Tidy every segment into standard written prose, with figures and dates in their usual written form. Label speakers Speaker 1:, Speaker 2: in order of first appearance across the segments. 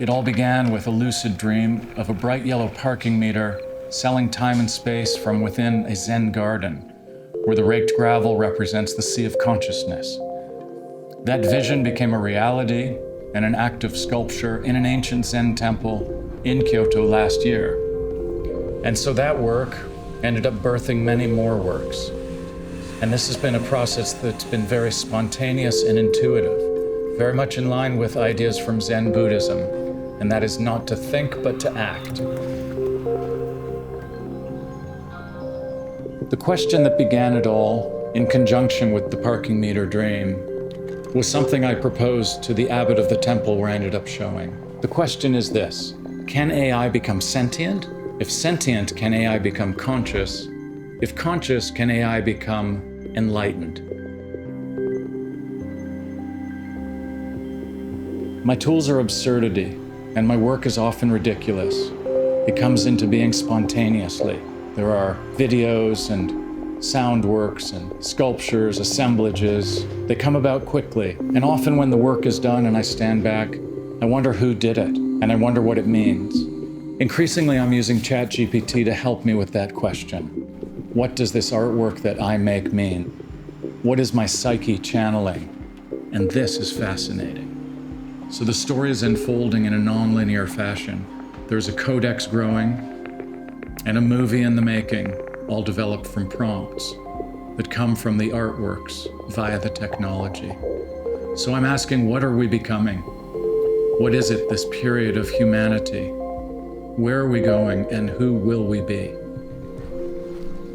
Speaker 1: It all began with a lucid dream of a bright yellow parking meter selling time and space from within a Zen garden, where the raked gravel represents the sea of consciousness. That vision became a reality and an act of sculpture in an ancient Zen temple in Kyoto last year. And so that work ended up birthing many more works. And this has been a process that's been very spontaneous and intuitive, very much in line with ideas from Zen Buddhism, and that is not to think, but to act. The question that began it all, in conjunction with the parking meter dream, was something I proposed to the abbot of the temple where I ended up showing. The question is this: can AI become sentient? If sentient, can AI become conscious? If conscious, can AI become enlightened? My tools are absurdity, and my work is often ridiculous. It comes into being spontaneously. There are videos and sound works and sculptures, assemblages. They come about quickly, and often when the work is done and I stand back, I wonder who did it, and I wonder what it means. Increasingly, I'm using ChatGPT to help me with that question. What does this artwork that I make mean? What is my psyche channeling? And this is fascinating. So the story is unfolding in a non-linear fashion. There's a codex growing and a movie in the making, all developed from prompts that come from the artworks via the technology. So I'm asking, what are we becoming? What is it, this period of humanity? Where are we going, and who will we be?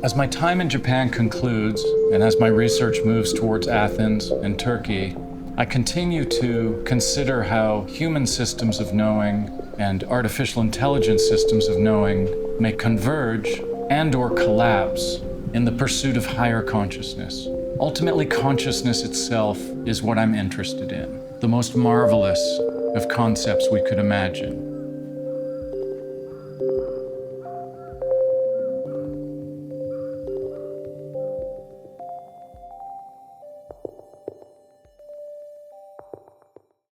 Speaker 1: As my time in Japan concludes, and as my research moves towards Athens and Turkey, I continue to consider how human systems of knowing and artificial intelligence systems of knowing may converge and/or collapse in the pursuit of higher consciousness. Ultimately, consciousness itself is what I'm interested in, the most marvelous of concepts we could imagine.